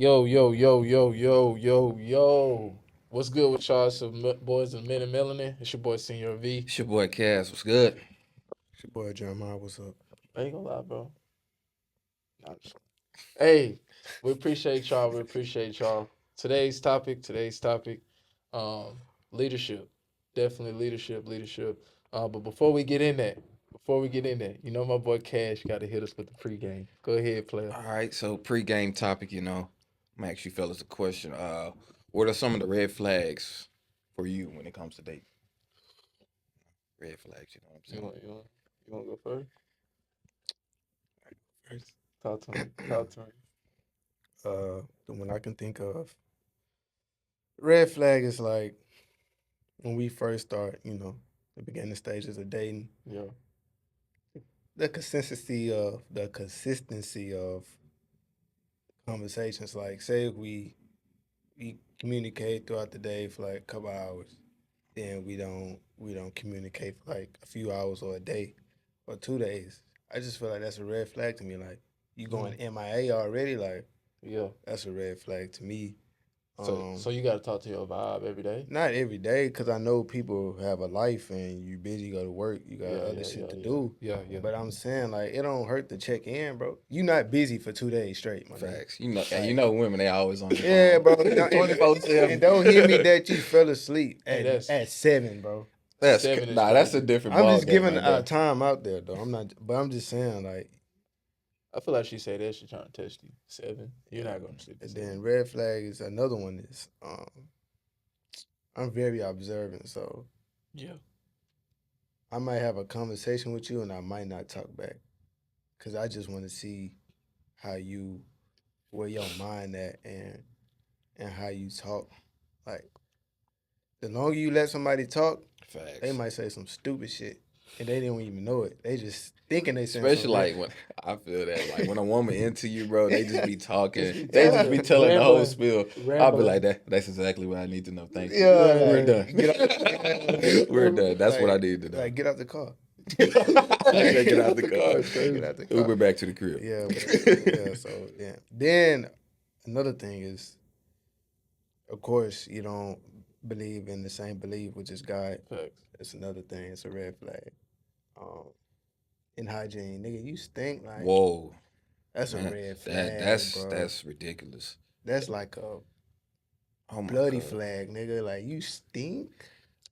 Yo, yo, yo, yo, yo, yo, yo. What's good with y'all? Some boys and men and Melanin. It's your boy Senior V. It's your boy Cass. What's good? It's your boy Jeremiah. What's up? I ain't gonna lie, bro. Nah, hey, we appreciate y'all. We appreciate y'all. Today's topic, um, leadership. Definitely leadership. But before we get in that, you know my boy Cash got to hit us with the pregame. Go ahead, player. All right, so pre-game topic, I'm gonna ask you fellas a question. What are some of the red flags for you when it comes to dating? Red flags, you know what I'm You saying? want you want you want to go first? First, Talk to me. Talk to me. the one I can think of, red flag is like when we first start, the beginning stages of dating, Yeah. the consistency of conversations. Like, say if we communicate throughout the day for like a couple hours, then we don't communicate for like a few hours or a day or 2 days. I just feel like that's a red flag to me. Like, you going MIA already, like Yeah. that's a red flag to me. So you got to talk to your vibe every day. Not every day, because I know people have a life and you busy, go to work, you got Yeah, other yeah, shit yeah, to yeah, do. yeah, yeah. But I'm saying, like, it don't hurt to check in, bro. You not busy for 2 days straight, my nigga. Facts. And Like, you know women, they always on their yeah, bro. phone. And 24/7. and don't hit me that you fell asleep Hey, at 7, bro. That's 7 is that's a crazy. different I'm ball just game giving right there. time out there, though. I'm not, but I'm just saying, like, I feel like she said that she trying to test you. 7. You're not going to sleep at and 7. then red flag is another one is I'm very observant, so Yeah. I might have a conversation with you and I might not talk back, because I just want to see how you, where your mind at, and how you talk. Like, the longer you let somebody talk, they Facts. might say some stupid shit and they didn't even know it. They just thinking they saying Especially something real. like when I feel that, like when a woman into you, bro, they just be talking. Just be They just talking, be telling the whole rambling, spiel. I'll be rambling. like that's exactly what I need to know. Thank you. Yeah, Yeah. We're like done. get out, We're done. That's what I like, need to know. like get out the car. I said, get out the car. It's crazy. Get out the car. Uber back to the crib. Yeah, but yeah. So yeah. Then another thing is, of course, you don't believe in the same belief, which is God. Facts. That's another thing. It's a red flag. Um, in hygiene, nigga, you stink. Like, Whoa, that's a man, red that flag, that's bro. that's ridiculous. That's like a Oh my bloody god. flag, nigga. Like, you stink.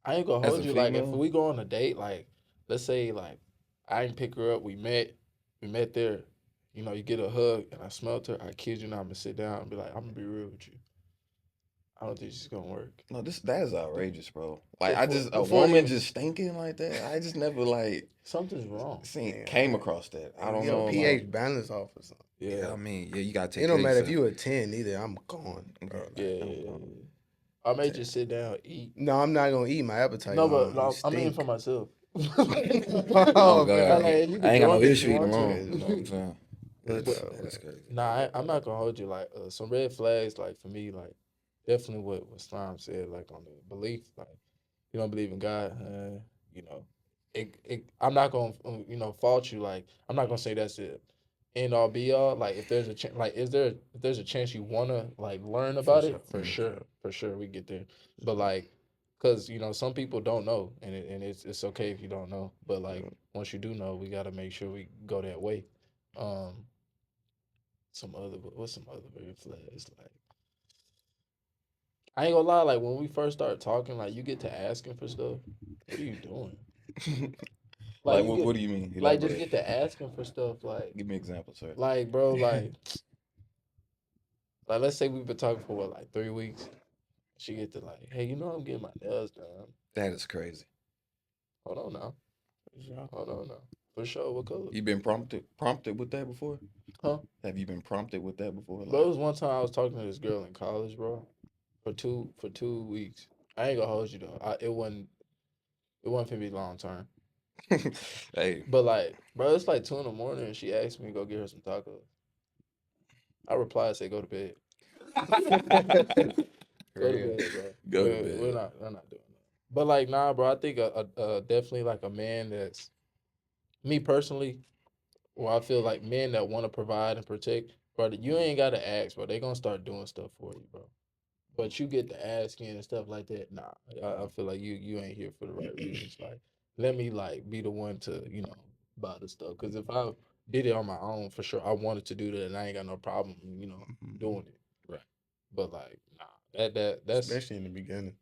I ain't going to As hold a you. Like, if female, we go on a date, like, let's say, like, I didn't pick her up. We met there. You know, you get a hug, and I smelled her. I kid you not, I'm going to sit down and be like, I'm going to be real with you. I don't think this is going to work. no, that is outrageous, bro. Like Before, a before woman you, just stinking like that. I just never like something's wrong. seen Yeah, came across that. I don't your know. pH balance off or something. Yeah. I mean, yeah, you gotta It take care don't of matter if yourself. you a 10 either. I'm gone, bro. Like, Yeah, yeah, I'm yeah, gone. yeah. I may just sit down, eat. No, I'm not gonna eat. My appetite No, but gone. You no, I mean for stink. myself. Oh Oh, god, Like, you I can ain't got no join me if you issue eating want alone. You know what I'm to. saying? but That's crazy. Nah, I'm not gonna hold you. Like some red flags, like for me, like definitely what Slime said, like on the belief, like you don't believe in God, you know, I'm not gonna fault you. Like I'm not gonna say that's it, end all be all. Like if there's a like if there's a chance you wanna like learn for about sure. it, for sure we get there. But like, cause some people don't know, and it's okay if you don't know. But like once you do know, we gotta make sure we go that way. Um, what's some other red flags? Like I ain't gonna lie, like when we first start talking, like you get to asking for stuff. What are you doing? Like Like, you what get do you mean? like just Elaborate. get to asking for stuff. Give me an example, sir. Like bro, like let's say we've been talking for what, like 3 weeks. She get to like, hey, I'm getting my nails done. That is crazy. Hold on now. Hold on now. For sure, what color? You been prompted with that before? Huh? Have you been prompted with that before? Bro, it Like, was one time I was talking to this girl in college, bro, for 2 weeks. I ain't gonna hold you though. It wasn't for me long term. hey, But like, bro, it's like 2 in the morning, and she asked me to go get her some tacos. I replied, I said, "Go to bed. Go to yeah, bed, bro. go to bed. We're not doing that." But like, nah, bro. I think definitely like a man that's me personally. Well, I feel like men that want to provide and protect, Bro, you ain't gotta ask, bro. They gonna start doing stuff for you, bro. But you get to asking and stuff like that. Nah, I feel like you ain't here for the right reasons. Like, let me like be the one to buy the stuff. Cause if I did it on my own, for sure, I wanted to do that, and I ain't got no problem, doing it. Right. But like, nah, that's Especially in the beginning.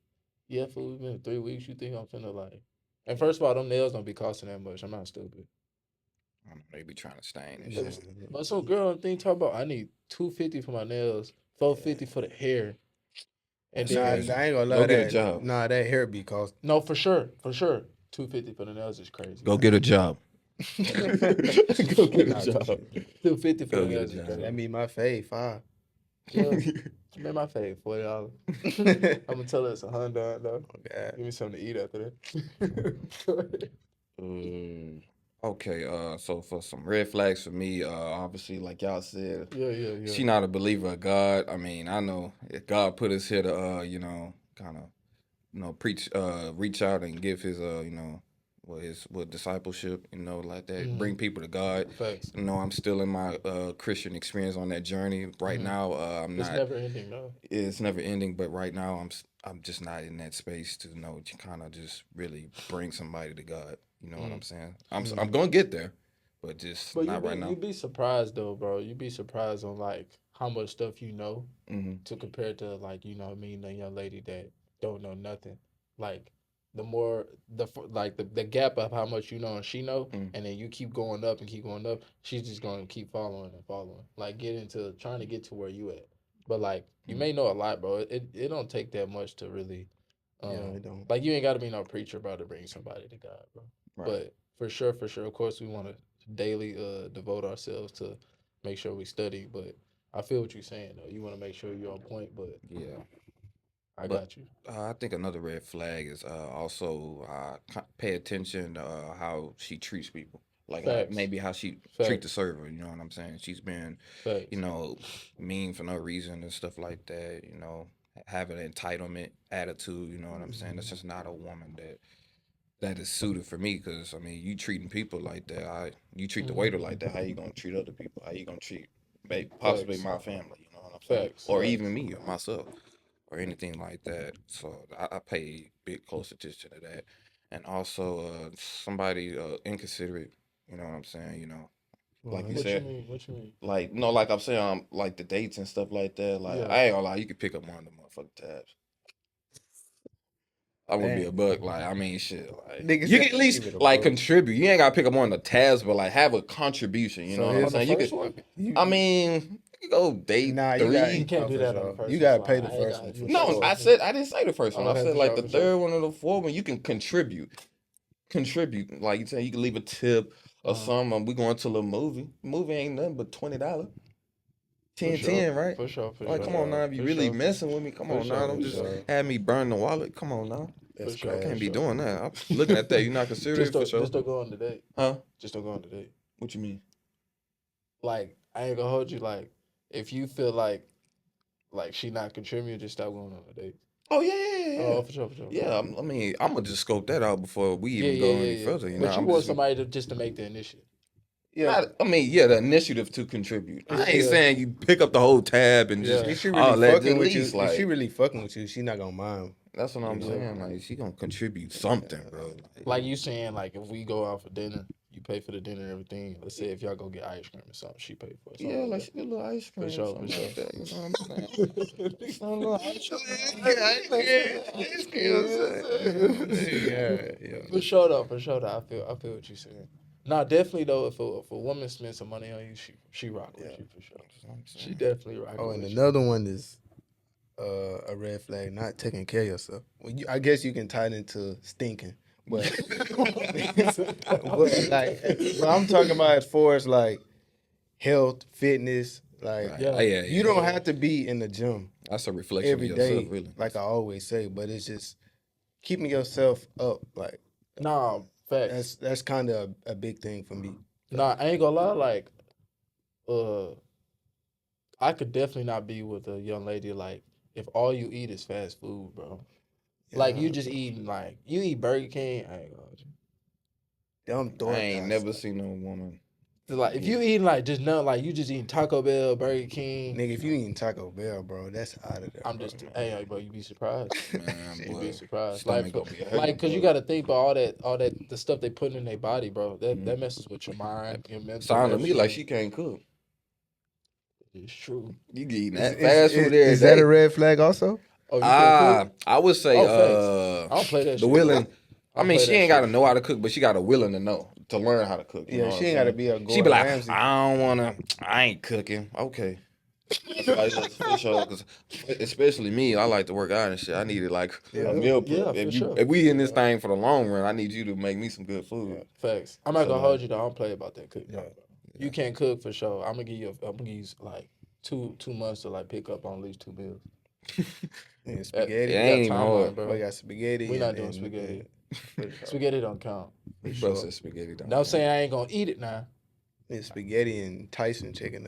yeah. For we've been 3 weeks, you think I'm finna like? And first of all, them nails don't be costing that much. I'm not stupid. I don't know, they be trying to stain and Yeah. shit. But some girl thing talk about I need $250 for my nails, $450 for the hair, and That's Nah, I then ain't crazy. gonna lie. Go get a That job. nah, that hair be cost. no, for sure, $250 for the nails is crazy. Go get a job. Go get Nah, a job. $250 for Go the get a nails is job. crazy. That be my fave 5. Yeah, man, my favorite $40. I'm gonna tell her it's $100 though. God. Give me something to eat after that. Okay, so for some red flags for me, obviously, like y'all said, yeah. she not a believer of God. I mean, I know if God put us here to, kind of, preach, reach out and give his, what discipleship, like that, bring people to God. Facts. I'm still in my Christian experience on that journey right now. I'm It's not. never ending though. It's never ending, but right now I'm just not in that space to to kind of just really bring somebody to God. You know what I'm saying? I'm gonna get there, but just But not right now. you'd be surprised though, bro. You'd be surprised on like how much stuff you know to compare to like a young lady that don't know nothing. Like the more the gap of how much you know and she know, and then you keep going up and keep going up, she's just gonna keep following and following. Like trying to get to where you at. But like you may know a lot, bro. It don't take that much to really Yeah, it don't. like you ain't gotta be no preacher, bro, to bring somebody to God, bro. Right. But for sure, of course we wanna daily devote ourselves to make sure we study. But I feel what you're saying though. You wanna make sure you're on point, but Yeah. I But got you. I think another red flag is also pay attention to how she treats people. Like Facts. maybe how she treat the Facts. server. You know what I'm saying? She's been, Facts. mean for no reason and stuff like that. Having an entitlement attitude. You know what I'm saying? That's just not a woman that is suited for me. Because I mean, you treating people like that. You treat the waiter like that. How you gonna treat other people? How you gonna treat possibly Facts. my family? You know what I'm saying? Facts. Or Facts. even me or myself or anything like that. So I pay big close attention to that. And also somebody inconsiderate, you know what I'm saying, like you What you said, mean? What you mean? like no, like I'm saying, like the dates and stuff like that. Like Yeah. I ain't gonna lie, you could pick up one of the motherfucking tabs. I'm gonna be a Damn. buck. Like I mean, shit. Like Nigga you said can at least keep it a like buck. contribute. You ain't gotta pick up one of the tabs, but like have a contribution. You So know what I'm here's- saying? On the You first could. one? I mean, you could go date Nah, you got- You three. can't do for that sure. on the first You one. gotta so pay the I first got one you. for No, sure. I didn't say the first one. I Okay, said for like sure, the for sure. third one or the fourth one. You can contribute. Like you say, you can leave a tip or something. We going to a little movie. Movie ain't nothing but $20. 10, For sure. 10, right? For sure. For Like, sure. come on now, if you For really sure. messing with me, come For on sure, now. for Don't just sure. have me burn the wallet. Come on now. That's For sure, crazy. Can't be sure. doing that. I'm looking at that. You're not considering for sure. Just don't go on the date. Huh? Just don't go on the date. What you mean? Like I ain't gonna hold you. Like if you feel like she not contributing, just stop going on the date. Oh yeah. Oh, for sure, for sure. Yeah, I mean, I'm gonna just scope that out before we Yeah, even go any further. You know, But you I'm want just somebody to make the initiative. Yeah. the initiative to contribute. I ain't Yeah. saying you pick up the whole tab and just Yeah. If she all really that. fucking At with you, least, if she like really fucking with you, she not gonna mind. that's what I'm know? saying. Like she gonna contribute something, bro. Like you saying, like if we go out for dinner, you pay for the dinner and everything. Let's say if y'all go get ice cream or something, she pay for it. Yeah, like she get a little ice cream, sure, something for sure. like that. You know what I'm saying? Some little ice cream. Yeah. For sure though, I feel what you're saying. Nah, definitely though, if a woman spends some money on you, she rock with you for sure. She definitely rock Oh, with and you. another one is a red flag, not taking care of yourself. Well, I guess you can tie it into stinking, but, but I'm talking about as far as like health, fitness. Like Right. Yeah. Yeah. you don't have to be in the gym That's a reflection every of day, yourself, really. like I always say. But it's just keeping yourself up. Like Nah, facts. that's kind of a big thing for me. Nah, I ain't gonna lie. Like, I could definitely not be with a young lady like if all you eat is fast food, bro. Like you Yeah. just eating like you eat Burger King. I ain't gonna hold you. Them I ain't DoorDash, never like, seen no woman Like if you eating like just nothing, like you just eating Taco Bell, Burger King. Nigga, if you eating Taco Bell, bro, that's out of there. I'm just hey, bro, you be surprised. Man, You boy, be surprised. stomach gonna be hurting, Like, cause you boy. got to think about all that the stuff they put in their body, bro. That messes with your mind, your mental. Sound to me like shit. she can't cook. It's true. You eating Is, that fast food every is that day. a red flag also? Oh, you can't cook? I would say Oh, facts. I don't play that the shit. willing. I don't mean, play she that ain't got to shit. know how to cook, but she got to willing to know to learn how to cook. You Yeah, know she what ain't I'm got to saying? be a She Gordon be like, Ramsay. I don't wanna. I ain't cooking. Okay. That's for sure. Cause especially me, I like to work out and shit. I needed like a meal prep. Yeah, for sure. If we in this thing for the long run, I need you to make me some good food. Facts. I'm not So, gonna hold you though. I don't play about that cooking. Yeah. You can't cook for sure. I'm gonna give you like 2 months to like pick up on at least 2 meals. Yeah, spaghetti. It ain't even hard. bro. We got spaghetti. We not and- doing and- spaghetti. for sure. Spaghetti don't count. Bro sure. said spaghetti. Don't Not saying I ain't gonna eat it now. Yeah, spaghetti and Tyson chicken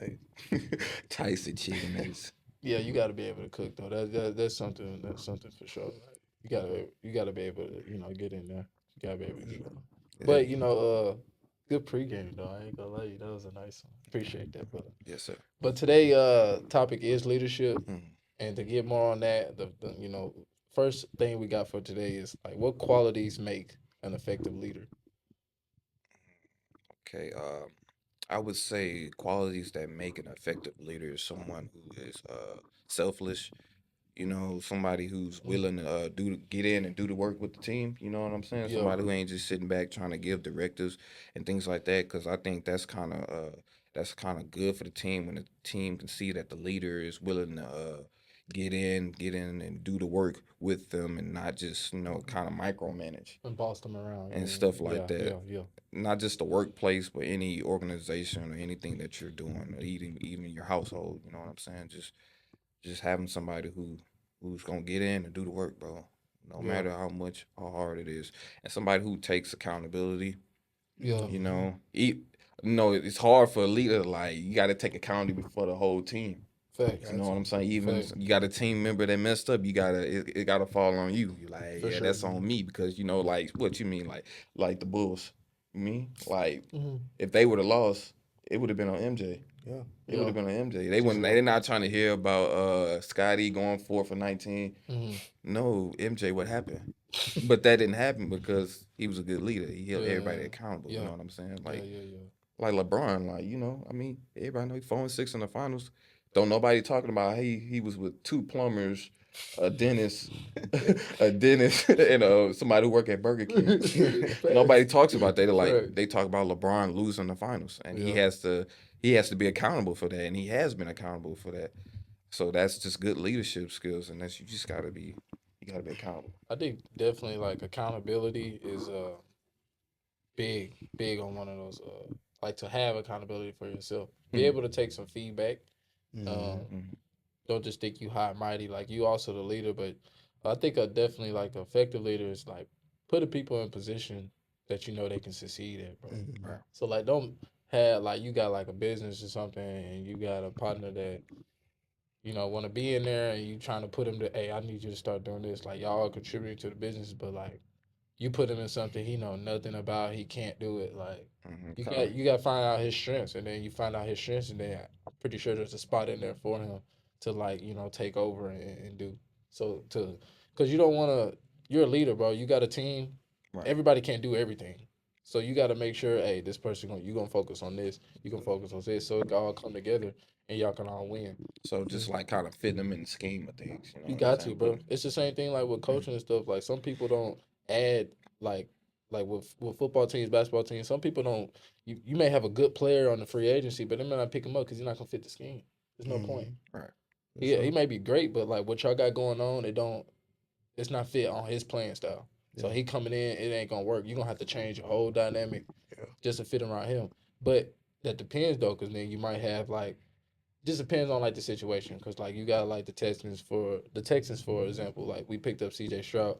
nuggets. Tyson chicken nuggets. Yeah, you got to be able to cook though. That's something. That's something for sure. Like, you gotta be able to get in there. You gotta be able to. Yeah. But good pregame though. I ain't gonna lie, that was a nice one. Appreciate that, brother. Yes, sir. But today topic is leadership, Mhm. and to get more on that, the first thing we got for today is like what qualities make an effective leader. Okay. I would say qualities that make an effective leader is someone who is selfless. You know, somebody who's willing to get in and do the work with the team. You know what I'm saying? Yeah. Somebody who ain't just sitting back trying to give directives and things like that. Because I think that's kind of good for the team when the team can see that the leader is willing to get in and do the work with them and not just kind of micromanage And boss them around and stuff like yeah, that. Yeah. Not just the workplace, but any organization or anything that you're doing, or even your household. You know what I'm saying? Just having somebody who's gonna get in and do the work, bro. No Yeah. matter how hard it is, and somebody who takes accountability. Yeah. You know, it's hard for a leader. Like you got to take accountability for the whole team. Facts. You know what I'm saying? Even Facts. you got a team member that messed up, it gotta fall on you. You like, For yeah, sure. that's on me because like what you mean, like the Bulls. You mean like Mhm. if they would have lost, it would have been on MJ. Yeah. It would have been on MJ. They wouldn't. They're not trying to hear about Scotty going 4 for 19. Mhm. No, MJ, what happened? But that didn't happen because he was a good leader. He held everybody accountable. Yeah. You know what I'm saying? Like Yeah. like LeBron, I mean, everybody know he 4-6 in the finals. Don't nobody talking about he was with 2 plumbers, a dentist, and somebody who work at Burger King. Nobody talks about that. They talk about LeBron losing the finals, and he has to be accountable for that, and he has been accountable for that. So that's just good leadership skills, and you just gotta be accountable. I think definitely like accountability is big on one of those like to have accountability for yourself. Be able to take some feedback. Don't just think you high and mighty. Like you also the leader, but I think definitely like an effective leader is like putting people in position that you know they can succeed at, bro. Right. So like don't have like you got like a business or something and you got a partner that want to be in there and you trying to put him to, hey, I need you to start doing this. Like y'all contributing to the business, but like you put him in something he know nothing about, he can't do it. Like you got to find out his strengths, and then you find out his strengths, and then I'm pretty sure there's a spot in there for him to like take over and do. So because you don't want to. You're a leader, bro. You got a team. Right. Everybody can't do everything. So you got to make sure, hey, this person you gonna focus on this. You gonna focus on this, so it can all come together and y'all can all win. So just like kind of fit them in the scheme of things. You got to, bro. It's the same thing like with coaching and stuff. Like some people don't add like with football teams, basketball teams. Some people don't. You may have a good player on the free agency, but they may not pick him up because he's not gonna fit the scheme. There's no point. Right. Yeah, he may be great, but like what y'all got going on, it's not fit on his playing style. So he coming in, it ain't gonna work. You're gonna have to change your whole dynamic just to fit around him. But that depends though, because then you might have like, just depends on like the situation. Because like you got like the Texans for example, like we picked up C.J. Stroud.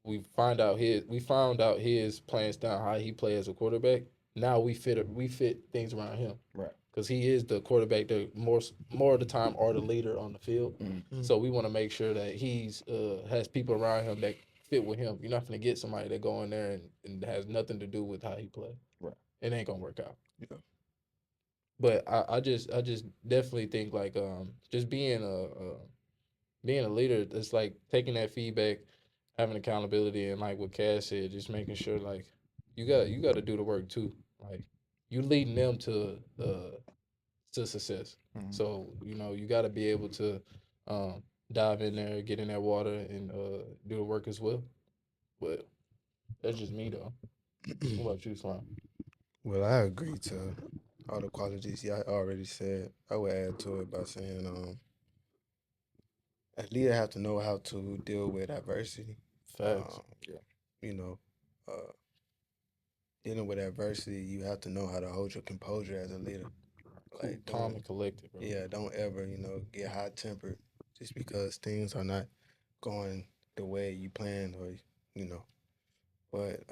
We found out his playing style, how he play as a quarterback. Now we fit things around him. Right. Because he is the quarterback that more of the time are the leader on the field. Mm-hmm. So we want to make sure that he's has people around him that fit with him. You're not going to get somebody that go in there and has nothing to do with how he play. Right. It ain't going to work out. Yeah. But I just definitely think like just being a leader, it's like taking that feedback, having accountability, and like what Cass said, just making sure like you got to do the work too. Like you leading them to success. Mhm. So you got to be able to dive in there, get in that water, and do the work as well. But that's just me though. What about you, Slime? Well, I agree to all the qualities y'all already said. I would add to it by saying, a leader have to know how to deal with adversity. Facts. Um, you know, uh, dealing with adversity, you have to know how to hold your composure as a leader. Cool, Like, calm don't, and collected, bro. yeah, don't ever, get hot tempered just because things are not going the way you planned, or you know. But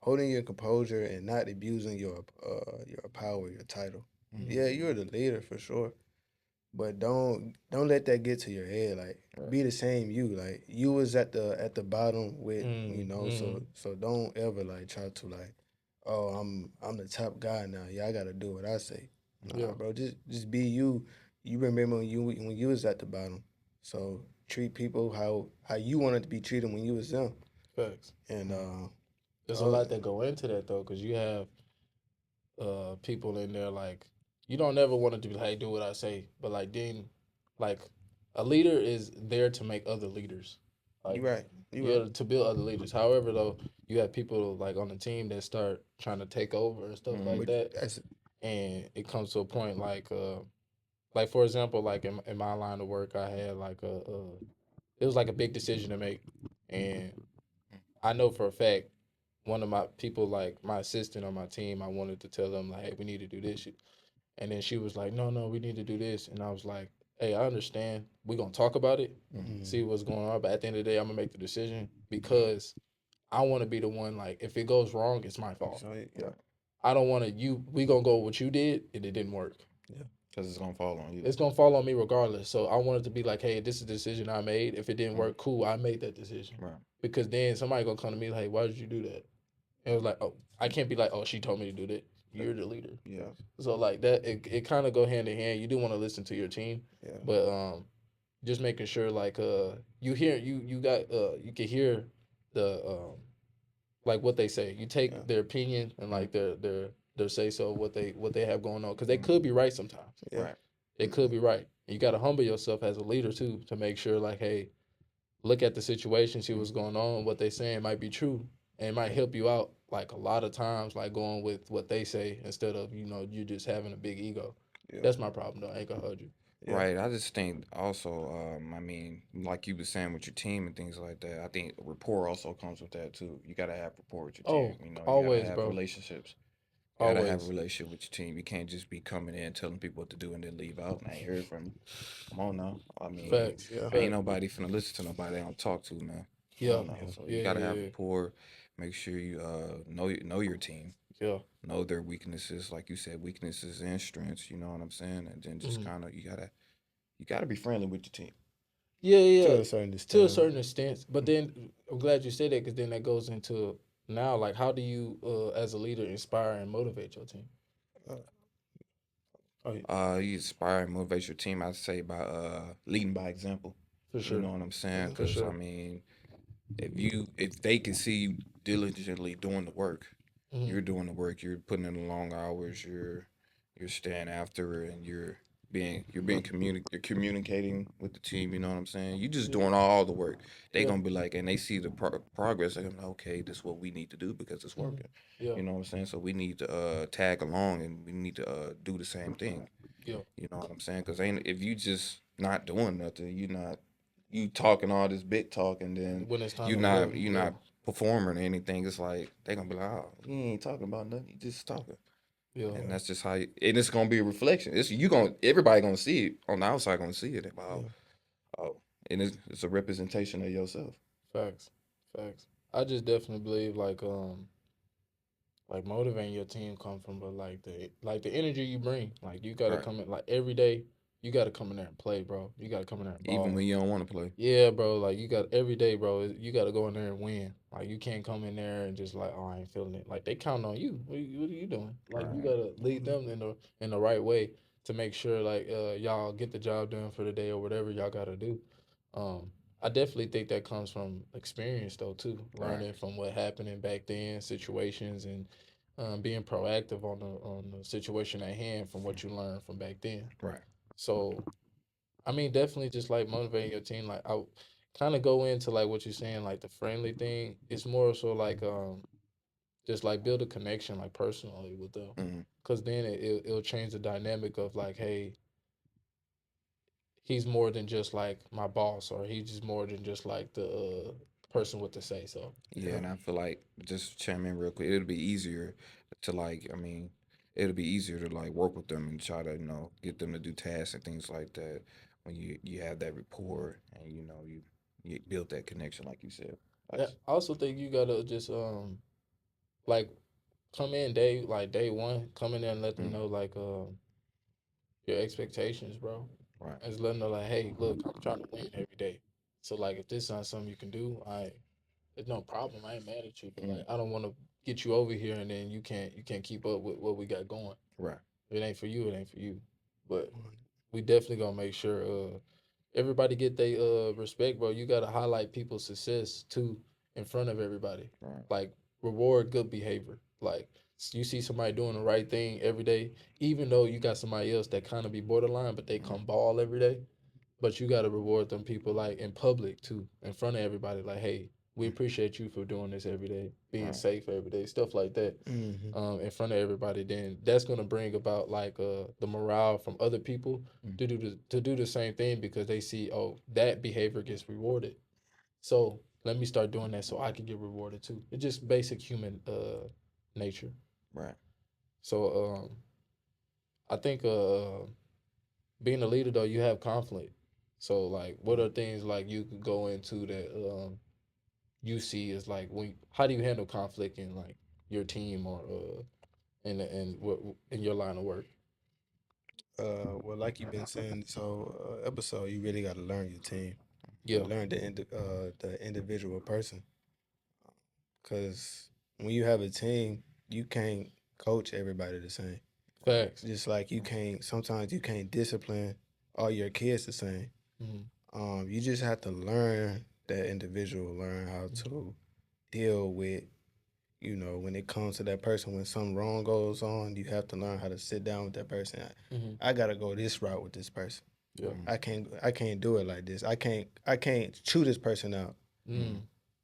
holding your composure and not abusing your power, your title. Mhm. Yeah, you're the leader for sure, but don't let that get to your head. Like, Right. be the same you. Like, you was at the bottom with, Mm-hmm. so don't ever like try to like, oh, I'm the top guy now. Yeah, I gotta do what I say. Yeah, Nah, bro, just be you. You remember when you was at the bottom. So treat people how you wanted to be treated when you was them. facts. And Mhm. There's a oh, lot that go into that though, because you have people in there like you don't ever want it to be like, hey, do what I say, but like then like a leader is there to make other leaders. you Like right, you right. yeah, to build other leaders. However though, you have people like on the team that start trying to take over and stuff Mhm. like But that. that's And it comes to a point like for example, like in my line of work I had like it was like a big decision to make. And I know for a fact one of my people, like my assistant on my team, I wanted to tell them like, hey, we need to do this. And then she was like, no, no, we need to do this. And I was like, hey, I understand. We're going to talk about it, Mhm. see mm, what's going on. But at the end of the day, I'm going to make the decision because I want to be the one, like, if it goes wrong, it's my fault. so yeah, Right. I don't want to, we going to go with what you did and it didn't work. yeah, Because it's gonna fall on you. It's going to fall on me regardless. So I wanted to be like, hey, this is the decision I made. If it didn't Mhm. work, cool, I made that decision. Right. Because then somebody going to come to me like, hey, why did you do that? And it was like, oh, I can't be like, oh, she told me to do that. You're the leader. Yeah. So like that, it kind of go hand in hand. You do want to listen to your team, yeah, but just making sure like you hear you got you can hear the like what they say. You yeah, take their opinion and Mhm. like their say so what they have going on because they could be right sometimes. yeah. Right. They could be right. And you got to humble yourself as a leader too to make sure like hey, look at the situation, see what's going on. What they saying might be true, and it might help you out. Like a lot of times, like going with what they say instead of you just having a big ego. Yeah, That's my problem though. I ain't gonna hold you. yeah, Right. I just think also, I mean, like you were saying with your team and things like that, I think rapport also comes with that too. You gotta have rapport with your team. Oh, You know, you gotta always, have bro. relationships. You gotta have a Always. relationship with your team. You can't just be coming in telling people what to do and then leave out and I ain't heard from you. Come on now. I mean, Facts. yeah, ain't Fact. nobody finna listen to nobody they don't talk to, man. Come Yeah. on now. yeah, So you Yeah. gotta have Yeah. rapport. Make sure you know your team, Yeah. know their weaknesses, like you said, weaknesses and strengths. You know what I'm saying? And then just Mhm. kind of you gotta be friendly with your team. Yeah. Yeah. to Yeah. a certain To a extent. certain extent, but then I'm glad you said that because then that goes into now like how do you as a leader inspire and motivate your team? Uh, oh, yeah, You inspire and motivate your team. I'd say by leading by example. For You sure. know what I'm saying? For Because I sure. mean, if they can see you diligently doing the work, Hmm. you're doing the work. You're putting in the long hours. You're staying after, and you're communicating with the team. You know what I'm saying? You just Yeah. doing all the work. They Yeah. gonna be like, and they see the progress. They're gonna be like, okay, this is what we need to do because it's Hmm. working. Yeah. You know what I'm saying? So we need to tag along and we need to do the same thing. Yeah. You know what I'm saying? Because ain't if you just not doing nothing, you talking all this big talk and then When it's time you to not move. you Yeah. not performing or anything. It's like they gonna be like, oh, you ain't talking about nothing. You just talking, Yeah. and that's just how. And it's gonna be a reflection. Everybody gonna see it on the outside. Gonna see it. Wow, yeah, oh, and it's a representation of yourself. Facts. Facts. I just definitely believe like motivating your team come from but like the energy you bring. Like you gotta Right. come in like every day you got to come in there and play, bro. You got to come in there and Even ball. when you don't want to play. Yeah, bro. Like you got every day, bro. You got to go in there and win. Like you can't come in there and just like, oh, I ain't feeling it. Like they count on you. What are you doing? Like you Right. gotta lead them in the right way to make sure like y'all get the job done for the day or whatever y'all gotta do. Um, I definitely think that comes from experience though too, Right. learning from what happened back then, situations, and being proactive on the situation at hand from what you learned from back then. Right. So I mean, definitely just like motivating your team. Like I kind of go into like what you're saying, like the friendly thing. It's more so like just like build a connection like personally with them, Hmm. because then it'll change the dynamic of like, hey, he's more than just like my boss, or he's just more than just like the person with the say so. Yeah, and I feel like just chime in real quick. It'll be easier to like. I mean, it'll be easier to like work with them and try to get them to do tasks and things like that when you have that rapport and you build that connection like you said. Yeah, That's I also think you gotta just like come in day one, come in there and let them mm, know like your expectations, bro. right. And just let them know like, hey, look, I'm trying to win every day. So like, if this is not something you can do, there's no problem. I ain't mad at you, but Mm, like, I don't want to get you over here and then you can't keep up with what we got going. right. If it ain't for you, it ain't for you. But we definitely gonna make sure everybody get their respect, bro. You gotta highlight people's success too in front of everybody. Right. Like reward good behavior. Like you see somebody doing the right thing every day, even though you got somebody else that kind of be borderline, but they Mm, come ball every day. But you gotta reward them people like in public too, in front of everybody. Like, hey, we appreciate you for doing this every day, being right. safe every day, stuff like that. Mm-hmm. In front of everybody, then that's gonna bring about like the morale from other people Mm, to do the same thing because they see, oh, that behavior gets rewarded. So let me start doing that so I can get rewarded too. It's just basic human nature. right. So I think being a leader though, you have conflict. So like, what are things like you could go into that you see is like when how do you handle conflict in like your team or in your line of work? Well, like you've been saying this whole episode, you really got to learn your team, Yeah, learn the individual person, because when you have a team, you can't coach everybody the same. facts. Just like you can't, sometimes you can't discipline all your kids the same. Mm-hmm. You just have to learn that individual, learn how to deal with, when it comes to that person, when something wrong goes on, you have to learn how to sit down with that person. Mm-hmm. I gotta go this route with this person. Yeah. Mm, I can't do it like this. I can't chew this person out. mm,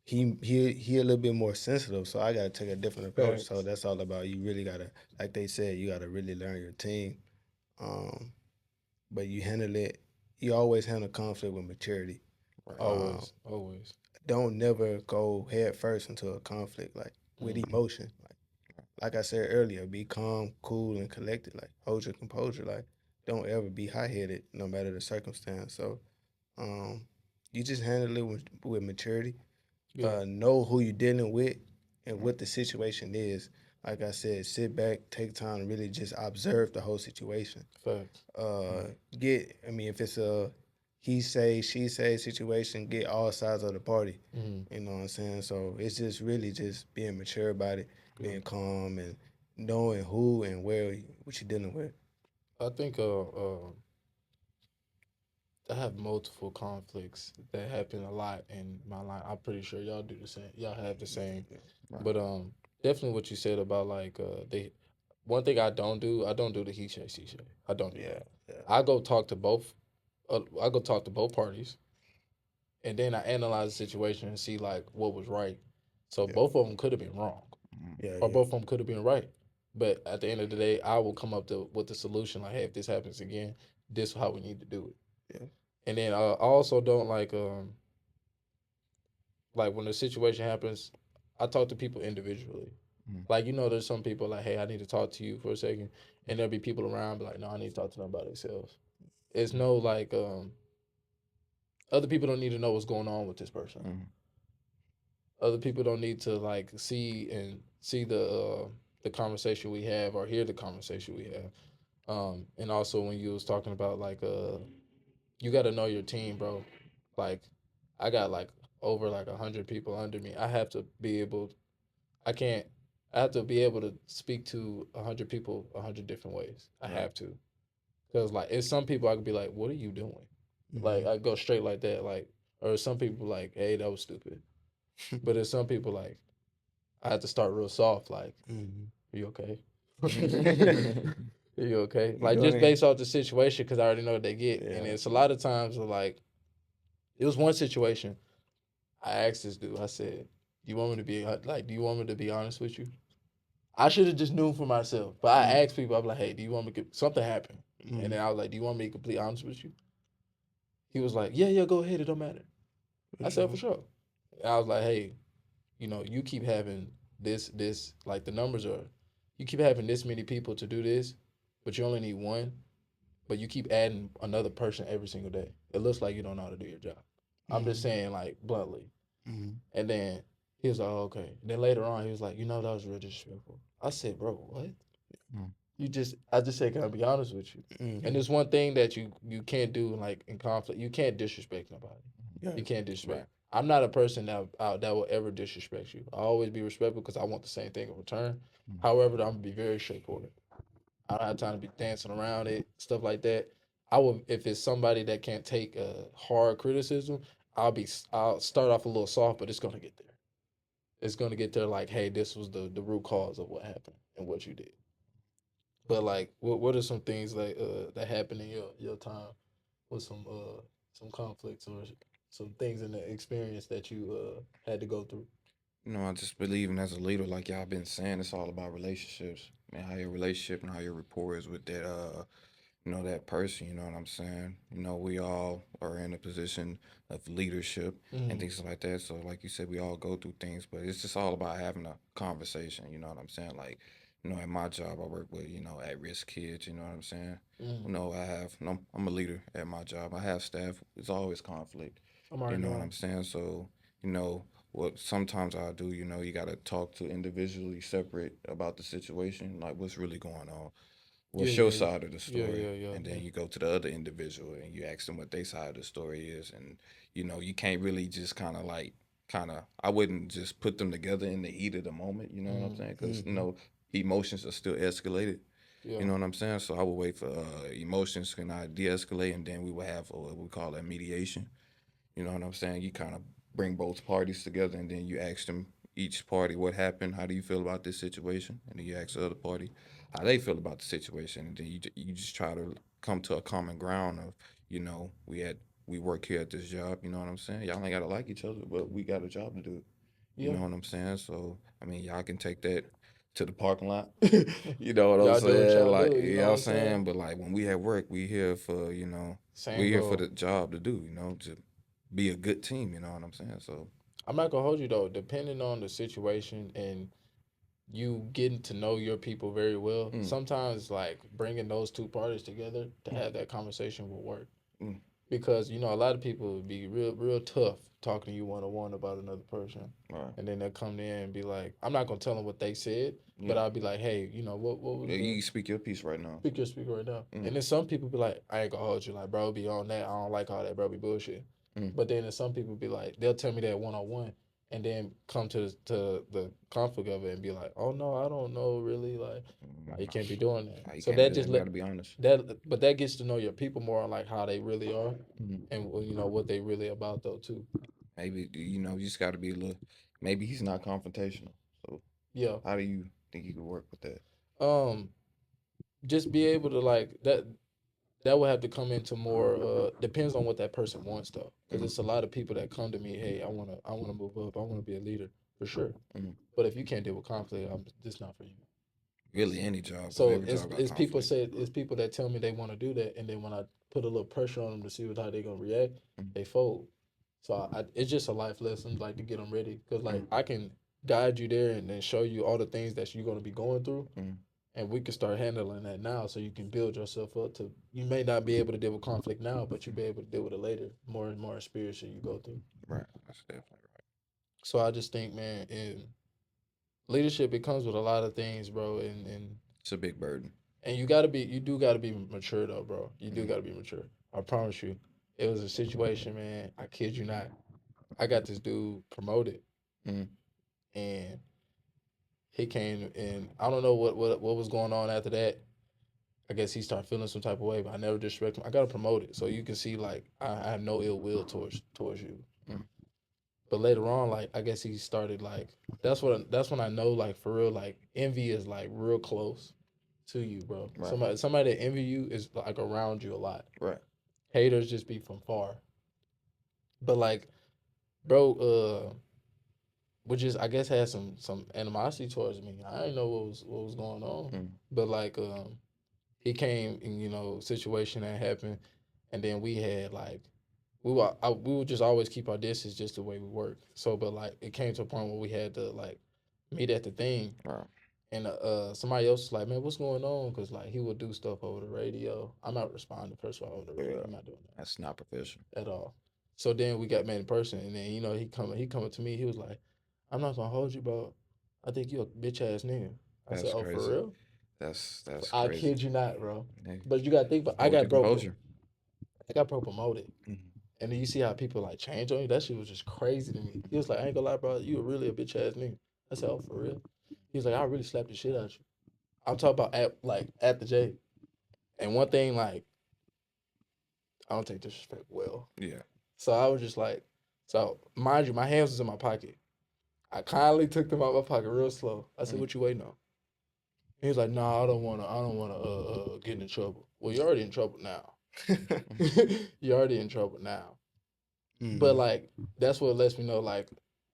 Mm. He a little bit more sensitive, so I gotta take a different approach. So Facts. that's all about you really gotta, like they said, you gotta really learn your team. Um, but you always handle conflict with maturity. right. Um, Always. Always. don't never go head first into a conflict like with Mm. emotion. Like I said earlier, be calm, cool, and collected. Like hold your composure. Like don't ever be high headed, no matter the circumstance. So, um, you just handle it with maturity. Yeah. Know who you're dealing with and Mm, what the situation is. Like I said, sit back, take time to really just observe the whole situation. Facts. Uh, if it's a he say, she say situation, get all sides of the party. Mm. You know what I'm saying? So it's just really just being mature about it, Yeah. being calm, and knowing who and what you're dealing with. I think I have multiple conflicts that happen a lot in my life. I'm pretty sure y'all do the same. Y'all have the same. right. But definitely what you said about like they one thing I don't do the he say she say. I don't do Yeah, that. yeah, I go talk to both. I go talk to both parties, and then I analyze the situation and see like what was right. So yeah, both of them could have been wrong, Mm, yeah, or yeah, both of them could have been right. But at the end of the day, I will come up with the solution. Like, hey, if this happens again, this is how we need to do it. yeah, And then I also don't like when the situation happens, I talk to people individually. mm, Like there's some people like, hey, I need to talk to you for a second, and there'll be people around be like, no, I need to talk to them by themselves. It's no like other people don't need to know what's going on with this person. mm, Other people don't need to like see the conversation we have or hear the conversation we have. And also when you was talking about like you got to know your team, bro. Like I got like over like 100 people under me. I have to be able. I can't. I have to be able to speak to 100 people 100 different ways. I Right. have to, because like it's some people I could be like, "What are you doing?" Like Mhm. I go straight like that. Like or some people like, "Hey, that was stupid." But there's some people like I have to start real soft. Like, Mhm. "Are you okay? Mhm. Are you okay?" You Like go just ahead. based off the situation, because I already know what they get. And Yeah. it's a lot of times like it was one situation. I asked this dude. I said, "Do you want me to be like? Do you want me to be honest with you?" I should have just known for myself. But I Mm. asked people, I'm like, "Hey, do you want me to something happened?" And Mm. then I was like, "Do you want me to be completely honest with you?" He was like, "Yeah, yeah, go ahead. It don't matter." For I said, "For sure. sure." And I was like, "Hey, you keep having this, like the numbers are, you keep having this many people to do this, but you only need one, but you keep adding another person every single day. It looks like you don't know how to do your job." I'm just Mm. saying, like, bluntly. Mm. And then he was like, "Oh, okay." And then later on, he was like, "That was real disrespectful." I said, "Bro, what?" Mm. I just said, "Can I be honest with you?" And Mhm. there's one thing that you can't do like in conflict. You can't disrespect nobody. Yeah. You can't Right. disrespect. I'm not a person that will ever disrespect you. I always be respectful because I want the same thing in return. Mm. However, I'm gonna be very straightforward. I don't have time to be dancing around it, stuff like that. I will if it's somebody that can't take hard criticism. I'll start off a little soft, but it's gonna get there. It's gonna get there like, hey, this was the root cause of what happened and what you did. But like, what are some things like that happened in your time with some conflicts or some things in the experience that you had to go through? I just believe, and as a leader, like y'all been saying, it's all about relationships, man. How your relationship and how your rapport is with that, that person. You know what I'm saying? We all are in a position of leadership and Mm-hmm. things like that. So, like you said, we all go through things, but it's just all about having a conversation. You know what I'm saying? Like, at my job, I work with at-risk kids. You know what I'm saying? Mm-hmm. I'm a leader at my job. I have staff. It's always conflict. I'm You already know what knowing. I'm saying? So, you know what sometimes I do, you got to talk to individually separate about the situation, like what's really going on. Yeah, What's your yeah, side of the yeah, story? yeah, yeah, And yeah. then you go to the other individual and you ask them what their side of the story is. And, you can't really just I wouldn't just put them together in the heat of the moment, you know what I'm Mm-hmm. saying? Because, Mhm. emotions are still escalated. Yeah, You know what I'm saying? So I would wait for emotions can de escalate and then we would have what we call a mediation. You know what I'm saying? You kind of bring both parties together, and then you ask them each party what happened. How do you feel about this situation? And then you ask the other party how they feel about the situation, and then you just try to come to a common ground of we work here at this job. You know what I'm saying? Y'all ain't gotta like each other, but we got a job to do. You yeah. know what I'm saying? So I mean, y'all can take that to the parking lot. You know what I'm Y'all do what saying? y'all Like, do. You you know know what what I'm I'm saying? saying? But like when we at work, we Same here for goal. the job to do. To be a good team. You know what I'm saying? So I'm not gonna hold you though. Depending on the situation and you getting to know your people very well, mm, sometimes like bringing those two parties together to mm, have that conversation will work. mm, Because a lot of people would be real tough talking to you one on one about another person, all right. and then they'll come in and be like, I'm not gonna tell them what they said, but Yeah. I'll be like, hey, what was Yeah, you the can speak your piece right now. speak right now, Mm, and then some people be like, I ain't gonna hold you, like bro, be on that, I don't like all that, bro, be bullshit, mm. but then some people be like, they'll tell me that one on one. And then come to the conflict of it and be like, oh no, I don't know really, like you Nah, can't be doing that. nah, you So can't that do that. just We let got to be honest. but that gets to know your people more on like how they really are Mm. and what they really about though too. Maybe you just got to be a little. Maybe he's not confrontational. So Yeah. how do you think you could work with that? Um, just be able to like that. That would have to come into more. Depends on what that person wants though, because Mm, it's a lot of people that come to me. Hey, I wanna move up. I wanna be a leader for sure. mm. But if you can't deal with conflict, this not for you. Really, any job, because So every job got it's people conflict. say it's people that tell me they want to do that, and then when I put a little pressure on them to see how they gonna react, Mm, they fold. So it's just a life lesson, like to get them ready, because like mm, I can guide you there and then show you all the things that you're gonna be going through, mm. and we can start handling that now, so you can build yourself up to. You may not be able to deal with conflict now, but you'll be able to deal with it later. More and more experience you go through. Right. That's definitely So I just think, man, in leadership, it comes with a lot of things, bro, and it's a big burden. And you do gotta be mature though, bro. You do gotta be mature. I promise you. It was a situation, man. I kid you not. I got this dude promoted, Mhm. and he came and I don't know what was going on after that. I guess he started feeling some type of way, but I never disrespect him. I got to promote it, so you can see like I have no ill will towards you. Mm. But later on, like I guess he started like that's when I know like for real like envy is like real close to you, bro. Right. Somebody that envy you is like around you a lot. Right. Haters just be from far. But like, bro, would just I guess had some animosity towards me. I didn't know what was going on. Mm. But like he came in, situation that happened and then we had like we would just always keep our distance just the way we work. So but like it came to a point where we had to like meet at the thing Right. and somebody else was like, man, what's going on? Because like he would do stuff over the radio. I'm not responding first of all over the radio. Yeah. I'm not doing that That's not professional. at all. So then we got met in person, and then he coming to me. He was like, "I'm not gonna hold you, bro. I think you a bitch ass nigga." I said, That's "Oh, for crazy. real? That's I crazy. kid you not, bro." Yeah. But you gotta think, but Hold your composure. I got pro promoted, Mhm. and then you see how people like change on you. That shit was just crazy to me. He was like, "I ain't gonna lie, bro. You were really a bitch ass nigga." I said, "Oh, for real?" He was like, "I really slapped the shit out of you." I'm talking about at the J. And one thing like I don't take disrespect well. Yeah. So I was just like, so mind you, my hands was in my pocket. I kindly took them out my pocket real slow. I said, Mhm. "What you waiting on?" He was like, "Nah, I don't wanna get in trouble." Well, you're already in trouble now. You're already in trouble now. But like, that's what lets me know, like,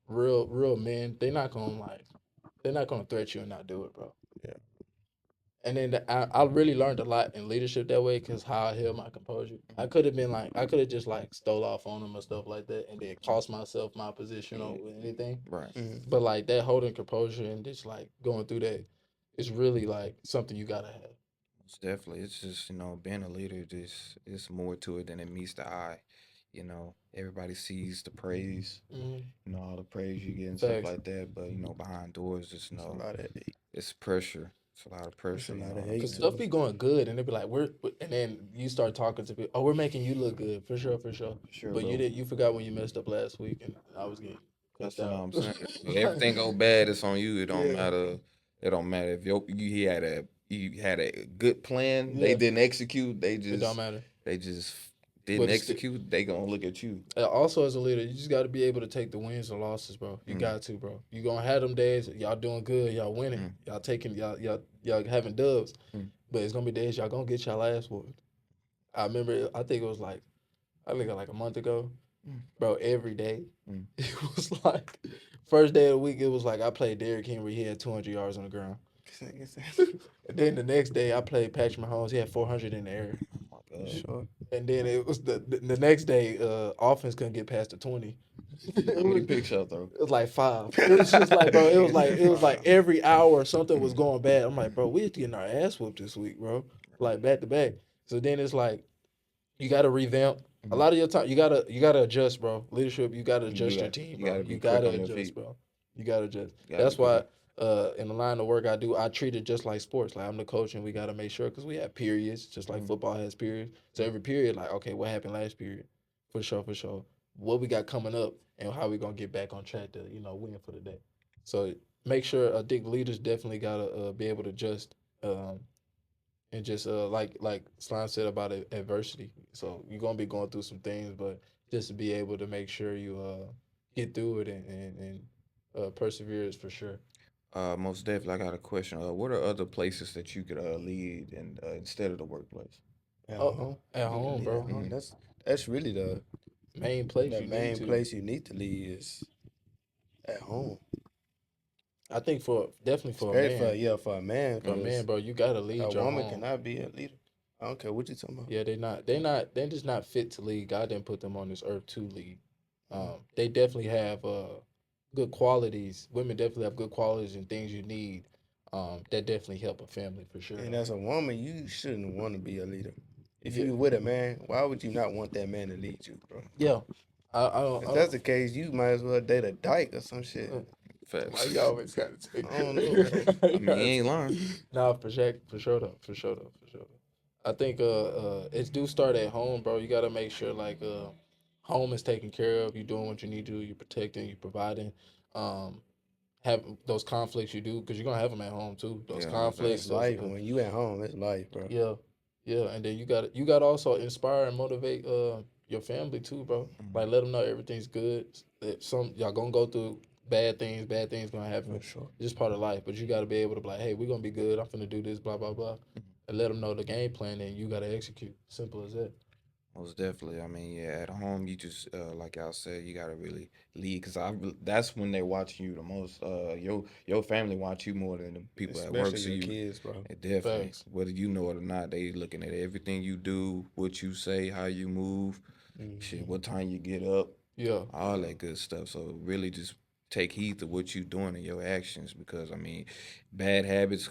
real men, they're not gonna threat you and not do it, bro. Yeah. And then I really learned a lot in leadership that way because how I held my composure. I could have been like, I could have just like stole off on them or stuff like that, and then cost myself my position or anything. Right. But like that holding composure and just like going through that is really like something you gotta have. It's definitely. It's just, being a leader, just it's more to it than it meets the eye. Everybody sees the praise, Mm-hmm. all the praise you get and stuff Facts. like that. But, behind doors, just It's a lot of hate. it's pressure. It's a lot of It's a pressure, you lot know of what I'm hate Cause saying? stuff too. be going good, and they be like, and then you start talking to people. Oh, we're making you look good for sure, for sure. Sure, But bro. you forgot when you messed up last week, and I was getting That's cussed what out. I'm saying. Everything go bad, it's on you. It don't Yeah, matter. It don't matter if you had a good plan. They yeah, didn't execute. it don't matter. They just didn't But it's still, execute. They gonna look at you. also as a leader, you just got to be able to take the wins and losses, bro. You Mm, got to, bro. You gonna have them days. Y'all doing good. Y'all winning. mm, Y'all taking y'all having dubs. mm, But it's gonna be days y'all gonna get y'all ass whooped. I remember. I think it was like like a month ago, mm, bro. Every day, mm. it was like first day of the week. It was like I played Derrick Henry. He had 200 yards on the ground. And then the next day I played Patrick Mahomes. He had 400 in the air. Oh my God. Sure. And then it was the next day, offense couldn't get past the 20. How many picks y'all throw? It was like 5. It was just like, bro, it was like Wow. every hour something was going bad. I'm like, bro, we're getting our ass whooped this week, bro. Like back to back. So then it's like you gotta revamp. A Mhm. lot of your time you gotta adjust, bro. Leadership, you gotta You do adjust your that. team, You bro. gotta be You quick gotta on your adjust, feet. bro. You gotta adjust. You gotta be That's quick why on. in the line of work I do, I treat it just like sports. Like I'm the coach and we gotta make sure because we have periods, just like Mhm. football has periods. So every period, like, okay, what happened last period? For sure, for sure. What we got coming up and how we gonna get back on track to, win for the day. So make sure I think leaders definitely gotta be able to adjust um, and just like Slime said about adversity. So you're gonna be going through some things, but just to be able to make sure you get through it and persevere is for sure. Most definitely. I got a question. What are other places that you could lead and instead of the workplace? At Oh, home. at You need to home, lead at bro. home. Mm, That's really Main place the you need main to. place you need to lead is at home. I think for definitely For a man, for a man, because bro, you gotta a lead your woman home. cannot be a leader. I don't care what you're talking about. Yeah, they're just not fit to lead. God didn't put them on this earth to lead. Mhm. They definitely have good qualities. Women definitely have good qualities and things you need. That definitely help a family for sure And though. as a woman, you shouldn't want to be a leader. If Yeah, you with a man, why would you not want that man to lead you, bro? yeah. I If don't. that's the case, you might as well date a dyke or some shit. Facts. Like, you always got to take I don't know, it. man. I mean, he ain't lying. Nah, for sure though. I think it do start at home, bro. You gotta make sure like home is taken care of. You doing what you need to do. You're protecting. You're providing. Um, have those conflicts you do because you're gonna have them at home too. Those Yeah, most conflicts, It's those life. When you at home, it's life, bro. yeah, yeah, and then you got to also inspire and motivate your family too, bro. Mhm. Like let them know everything's good. That some y'all gonna go through bad things gonna happen. For sure. It's just part of life, but you got to be able to be like, hey, we're gonna be good. I'm finna do this, blah blah blah, and let them know the game plan, and you got to execute. Simple as that. Most definitely. I mean, yeah, at home, you just, like y'all said, you gotta really lead because that's when they're watching you the most. Your family watch you more than the people at work. Especially So your you, kids, bro. definitely, Facts. whether you know it or not, they looking at everything you do, what you say, how you move, shit, Mhm. what time you get up, Yeah, all that good stuff. So really, just take heed to what you doing and your actions because I mean, bad habits,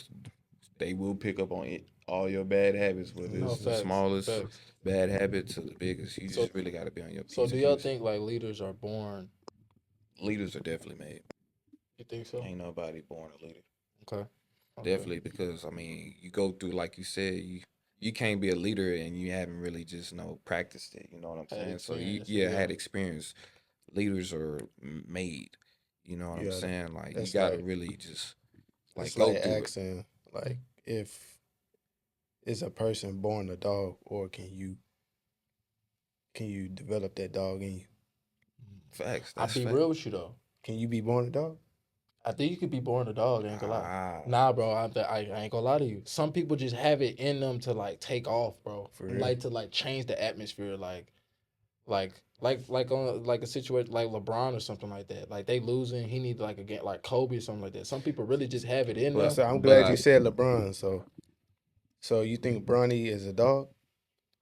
they will pick up on it. All your bad habits, whether no it's the facts, smallest facts. bad habit to the biggest. You So just really got to be on your so P's do and y'all Q's. think like leaders are born? Leaders are definitely made. You think so? Ain't nobody born a leader. Okay, okay. Definitely because I mean, you go through like you said, you can't be a leader and you haven't really just practiced it. You know what I'm Had saying? So you experience, yeah yeah. had experience. Leaders are made. You know what I'm Yeah, saying? Like you that's got to like really just like it's go like through it. asking like if is a person born a dog or can you develop that dog in you? Facts. I That's be fact. real with you though. Can you be born a dog? I think you could be born a dog. I ain't gonna lie. Ah, Nah, bro. I ain't gonna lie to you. Some people just have it in them to like take off, bro. For And real? like to like change the atmosphere, like on like a situation like LeBron or something like that. Like they losing, he need like again like Kobe or something like that. Some people really just have it in but them. So I'm but glad you I, said LeBron. So you think Bronny is a dog?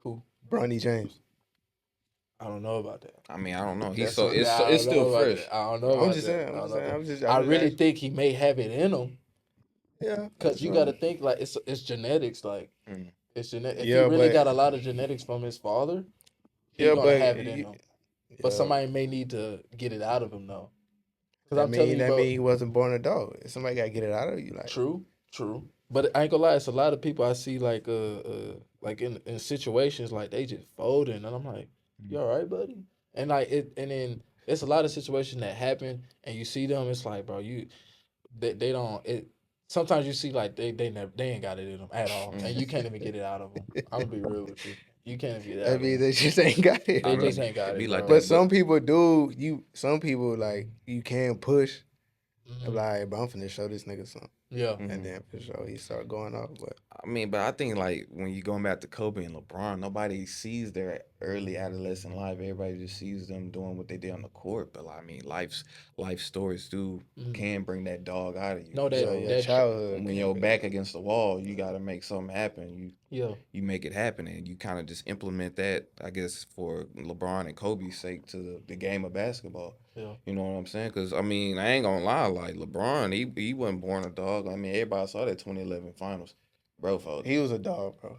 Who? Bronny James. I don't know about that. I mean I don't know. He's That's so something that it's I it's don't still know about fresh. that. I don't know I'm about just that. saying. I I'm don't just know saying. about I'm just. that. I'm I just really asking. think he may have it in him Yeah. because you got to think like it's genetic. Like Mm. it's genetic. If he Yeah, really but got a lot of genetics from his father, he yeah, gonna but have it in him. But yeah. somebody may need to get it out of him though. Because That I'm telling mean you, that bro. mean he wasn't born a dog. Somebody got to get it out of you. Like True, true. But I ain't gonna lie, it's a lot of people I see like in situations like they just folding, and I'm like, you all right, buddy? And like and then it's a lot of situations that happen, and you see them, it's like, bro, they don't it. Sometimes you see like they ain't got it in them at all, and you can't even get it out of them. I'm gonna be real with you. You can't even get it out I of mean, them. they just ain't got it, They bro. just ain't got It be it, like bro. But that, but some people do. Some people like you can push. I'm Mhm. like, bro, I'm finna show this nigga something, Yeah, and mhm. then for sure he start going off. But I mean, but I think like when you going back to Kobe and LeBron, nobody sees their early adolescent life. Everybody just sees them doing what they did on the court. But like, I mean, life stories do Mhm. can bring that dog out of you. No, yeah, So yeah, that childhood when can you're bring back it. against the wall, you got to make something happen. yeah, You make it happen, and you kind of just implement that. I guess for LeBron and Kobe's sake to the game of basketball. yeah. You know what I'm saying? Because I mean, I ain't gonna lie. Like LeBron, he wasn't born a dog. I mean, everybody saw that 2011 finals. Bro, folded. He was a dog, bro.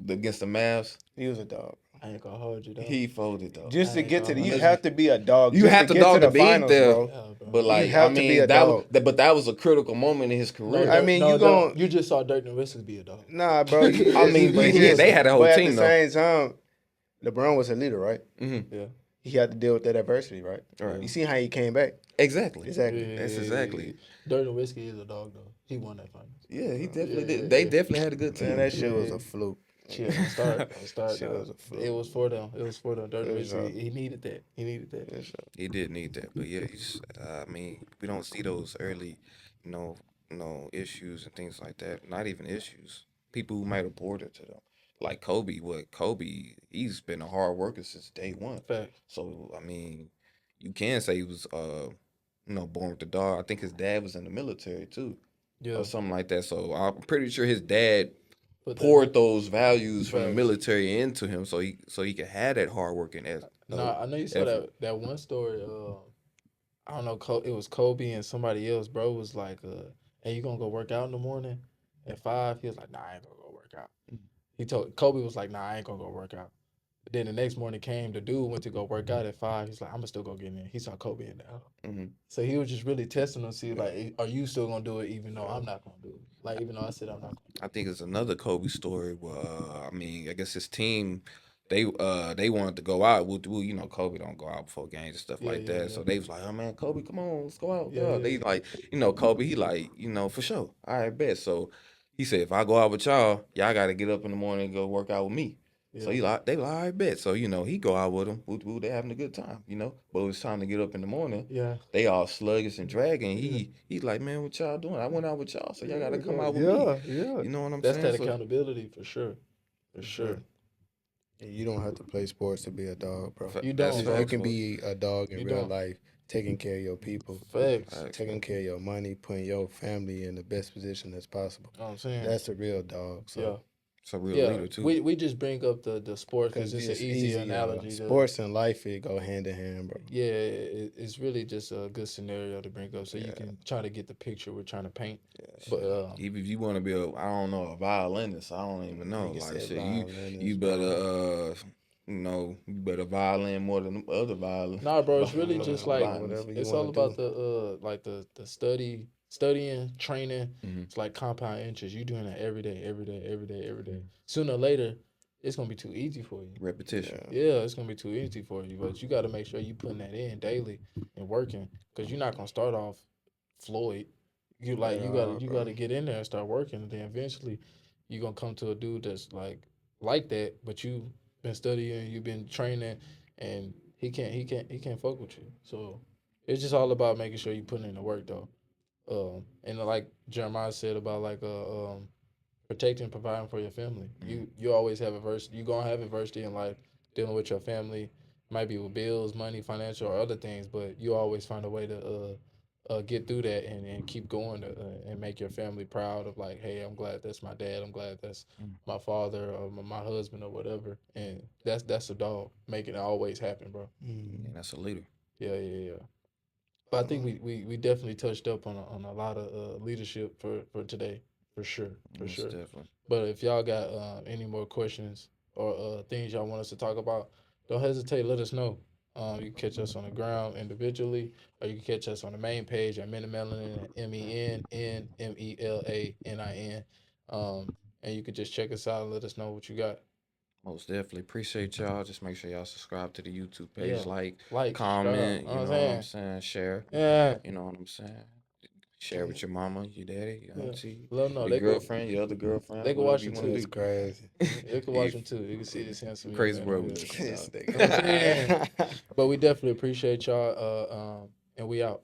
Against the Mavs, He was a dog. I ain't gonna hold you though. he folded though. Just I to ain't get to gonna the, you hold Let's be, have to be a dog. you Just have to to get to dog the to be finals, there, bro. Yeah, bro. but You like I have to be a mean that was dog. but that was a critical moment in his No, career. I Dirk, mean, no, you Dirk, gon' you just saw Dirk Nowitzki be a dog. nah, bro. I mean, but they had a whole but at team the though. same time, LeBron was a leader, right? Mm-hmm. Yeah, He had to deal with that adversity, right? All right, You see how he came back? exactly. Exactly. That's exactly. Dirk Nowitzki is a dog though. He won that finals. Yeah, he definitely Yeah, did. yeah, They yeah. definitely had a good Man, team. that shit was Yeah. a fluke. Chill, don't start, don't start. Shit was Dog. a fluke. It was for them. It was for them. Dirk For sure. Nowitzki, he needed that. He needed that. For sure. He did need that, but yeah, I mean, we don't see those early, you know, issues and things like that. Not even issues. People who might have poured it to them, like Kobe. What Kobe? He's been a hard worker since day one. Fact. So I mean, you can say he was, born with the dog. I think his dad was in the military too, Yeah. or something like that. So I'm pretty sure his dad Put that poured those values from the Facts. military into him, so he could have that hard working Nah, I know you saw effort. that one story. I don't know. It was Kobe and somebody else. Bro was like, "Hey, you gonna go work out in the morning at 5?" He was like, "Nah, I ain't gonna go work out." He told Kobe was like, "Nah, I ain't gonna go work out." Then the next morning came, the dude went to go work out at 5. He's like, I'm gonna still go get in. He saw Kobe in the house. Mhm. So he was just really testing to see like, are you still gonna do it even though I'm not gonna do it? Like even though I said I'm not gonna I think it's another Kobe story where I mean, I guess his team they wanted to go out. Well, you know, Kobe don't go out before games and stuff Yeah, like yeah, that. So they was like, "Oh man, Kobe, come on, let's go out." Yeah, Yeah, yeah. they like, you know, Kobe. He like, you know, for sure. I bet. So he said, if I go out with y'all got to get up in the morning and go work out with me. So Yeah. he like, they like, I bet. So you know, he go out with them. Woo, they having a good time, you know. But it was time to get up in the morning. Yeah. They all sluggish and dragging. Yeah. He's like, man, what y'all doing? I went out with y'all, so y'all got to come out with me. Yeah, yeah. You know what I'm That's saying? that So accountability for sure. For sure. And you don't have to play sports to be a dog, bro. You that's don't, bro. You facts, can bro. be a dog in You real don't. life, taking care of your people, Facts. Facts, taking facts. care of your money, putting your family in the best position as possible. You know what I'm saying? That's a real dog. Yeah. So, It's a real Yeah. leader too. We just bring up the sports because because it's an it's easier easy. analogy. Sports and life, it go hand in hand, bro. Yeah, it's really just a good scenario to bring up so you Yeah. can try to get the picture we're trying to paint. Yeah. But Even if you want to be I don't know, a violinist, I don't even know. Nigga Like said shit, you violinist, better bro. you better violin more than the other violin. nah, bro, it's really just like Violinists. Whatever you it's want all to about do. the like the studying, training. Mhm. It's like compound interest. You doing that every day, every day, every day, every day. Sooner or later, it's gonna be too easy for you. Repetition. Yeah. Yeah, it's gonna be too easy for you, but you got to make sure you putting that in daily and working because you're not gonna start off Floyd. You Bro. gotta get in there and start working, and then eventually you're gonna come to a dude that's like that, but you been studying, you've been training, and he can't fuck with you. So it's just all about making sure you putting in the work though. And like Jeremiah said about protecting and providing for your family. You always have adversity. You gonna have adversity in life dealing with your family. Might be with bills, money, financial, or other things, but you always find a way to get through that and keep going and make your family proud of like, hey, I'm glad that's my dad. I'm glad that's my father or my husband or whatever. And that's a dog making it always happen, bro. Yeah, that's a leader. Yeah. But I think we definitely touched up on a lot of leadership for today, for sure, for Most sure. definitely. But if y'all got any more questions or things y'all want us to talk about, don't hesitate. Let us know. You can catch us on the ground individually, or you can catch us on the main page at Melanin at MENNMELANIN. And you can just check us out and let us know what you got. Most definitely. Appreciate y'all. Just make sure y'all subscribe to the YouTube Yeah, page, like, like, shout out. comment, You know you what know I'm what I'm saying? saying, share, Yeah, you know what I'm saying. Share with your mama, your daddy, your yeah. auntie, Let them know your girlfriend, your other girlfriend, they can whatever watch you it want too. to That's do. crazy. They can watch them too. You can see this handsome young Crazy man world on we here. live in, This dog. You know what I'm saying? nigga. But we definitely appreciate y'all. And we out.